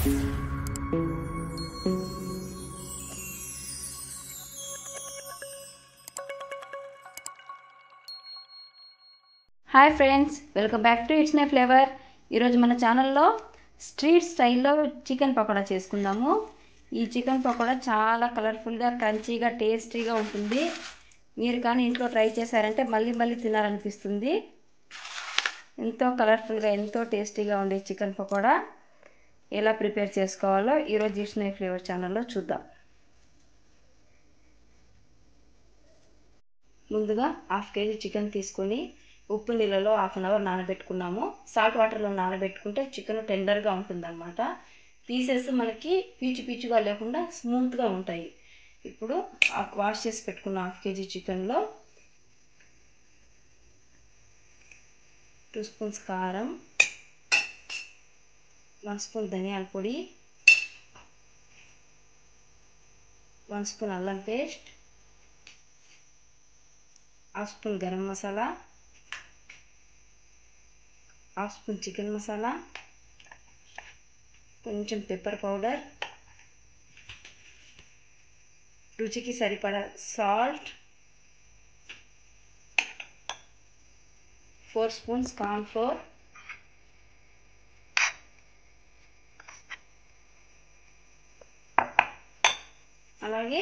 Hi friends, welcome back to it's my flavour. ఈరోజు మన ఛానల్లో స్ట్రీట్ స్టైల్లో చికెన్ పకోడా చేసుకుందాము. ఈ చికెన్ పకోడా చాలా కలర్ఫుల్గా, క్రంచీగా, టేస్టీగా ఉంటుంది. మీరు కానీ ఇంట్లో ట్రై చేశారంటే మళ్ళీ మళ్ళీ తినాలనిపిస్తుంది. ఎంతో కలర్ఫుల్గా, ఎంతో టేస్టీగా ఉండే చికెన్ పకోడా ఎలా ప్రిపేర్ చేసుకోవాలో ఈరోజు ఇట్స్ మై ఫ్లేవర్ ఛానల్లో చూద్దాం. ముందుగా 1/2 kg చికెన్ తీసుకొని ఉప్పు నీళ్ళలో 1/2 అవర్ నానబెట్టుకున్నాము. సాల్ట్ వాటర్లో నానబెట్టుకుంటే చికెన్ టెండర్గా ఉంటుందన్నమాట. పీసెస్ మనకి పీచుగా లేకుండా స్మూత్గా ఉంటాయి. ఇప్పుడు వాష్ చేసి పెట్టుకున్న 1/2 kg చికెన్లో 2 స్పూన్స్ కారం, 1 స్పూన్ ధనియాల పొడి, 1 స్పూన్ అల్లం paste, 1/2 spoon garam masala, 1/2 spoon chicken masala, కొంచెం పెప్పర్ పౌడర్, రుచికి సరిపడా సాల్ట్, 4 స్పూన్స్ కార్న్ ఫ్లోర్, అలాగే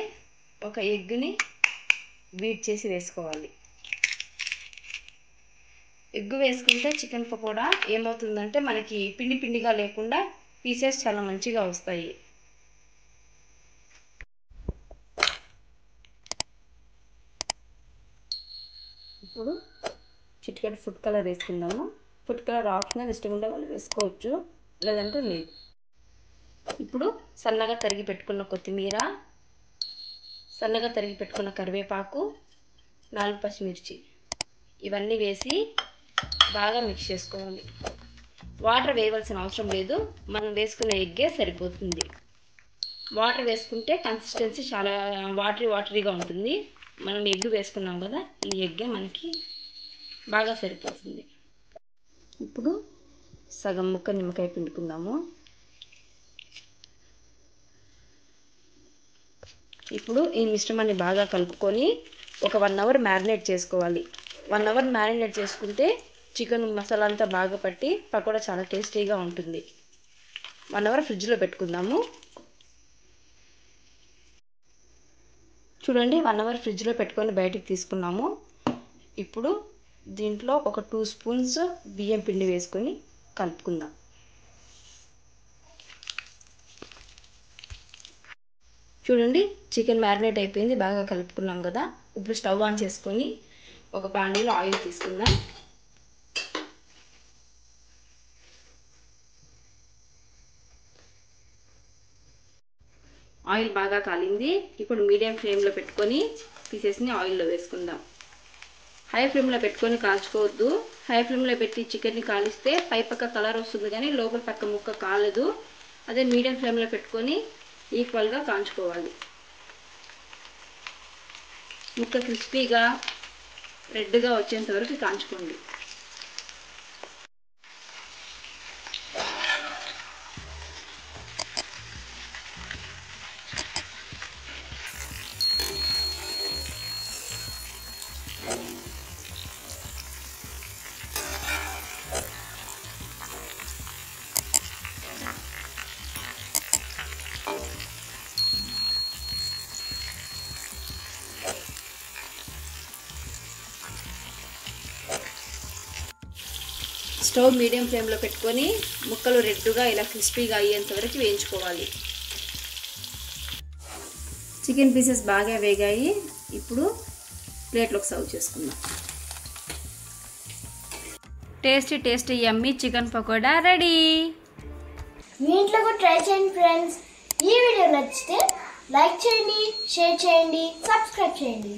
ఒక ఎగ్ని బీట్ చేసి వేసుకోవాలి. ఎగ్ వేసుకుంటే చికెన్ పకోడా ఏమవుతుందంటే మనకి పిండిగా లేకుండా పీసెస్ చాలా మంచిగా వస్తాయి. ఇప్పుడు చిటికెడు ఫుడ్ కలర్ వేసుకుందాము. ఫుడ్ కలర్ ఆప్షనల్, ఇష్టం ఉండే వాళ్ళు వేసుకోవచ్చు, లేదంటే లేదు. ఇప్పుడు సన్నగా తరిగి పెట్టుకున్న కొత్తిమీర, సన్నగా తరిగి పెట్టుకున్న కరివేపాకు, 4 పచ్చిమిర్చి ఇవన్నీ వేసి బాగా మిక్స్ చేసుకోవాలి. వాటర్ వేయవలసిన అవసరం లేదు, మనం వేసుకున్న ఎగ్గే సరిపోతుంది. వాటర్ వేసుకుంటే కన్సిస్టెన్సీ చాలా వాటరీగా ఉంటుంది. మనం ఎగ్ వేసుకున్నాం కదా, ఈ ఎగ్గే మనకి బాగా సరిపోతుంది. ఇప్పుడు సగం ముక్క నిమ్మకాయ పిండుకుందాము. ఇప్పుడు ఈ మిశ్రమాన్ని బాగా కలుపుకొని ఒక 1 అవర్ మ్యారినేట్ చేసుకోవాలి. 1 అవర్ మ్యారినేట్ చేసుకుంటే చికెన్ మసాలా అంతా బాగా పట్టి పకోడా చాలా టేస్టీగా ఉంటుంది. 1 అవర్ ఫ్రిడ్జ్లో పెట్టుకుందాము. చూడండి, 1 అవర్ ఫ్రిడ్జ్లో పెట్టుకొని బయటికి తీసుకున్నాము. ఇప్పుడు దీంట్లో ఒక 2 స్పూన్స్ బియ్యం పిండి వేసుకొని కలుపుకుందాం. చూడండి, చికెన్ మ్యారినేట్ అయిపోయింది, బాగా కలుపుకున్నాం కదా. ఇప్పుడు స్టవ్ ఆన్ చేసుకొని ఒక బాండీలో ఆయిల్ తీసుకుందాం. ఆయిల్ బాగా కాలింది. ఇప్పుడు మీడియం ఫ్లేమ్లో పెట్టుకొని పీసెస్ని ఆయిల్లో వేసుకుందాం. హై ఫ్లేమ్లో పెట్టుకొని కాల్చుకోవద్దు. హై ఫ్లేమ్లో పెట్టి చికెన్ని కాలిస్తే పై పక్క కలర్ వస్తుంది కానీ లోపల పక్క ముక్క కాలదు. అదే మీడియం ఫ్లేమ్లో పెట్టుకొని ఈక్వల్గా కాల్చుకోవాలి. ముక్క క్రిస్పీగా, రెడ్గా వచ్చేంత వరకు కాల్చుకోండి. స్టవ్ మీడియం ఫ్లేమ్లో పెట్టుకొని ముక్కలు రెడ్గా ఇలా క్రిస్పీగా అయ్యేంత వరకు వేయించుకోవాలి. చికెన్ పీసెస్ బాగా వేగాయి. ఇప్పుడు ప్లేట్లోకి సర్వ్ చేసుకుందాం. Tasty yummy chicken pakoda ready. మీ ఇంట్లో కూడా ట్రై చేయండి ఫ్రెండ్స్. ఈ వీడియో నచ్చితే లైక్ చేయండి, షేర్ చేయండి, సబ్స్క్రైబ్ చేయండి.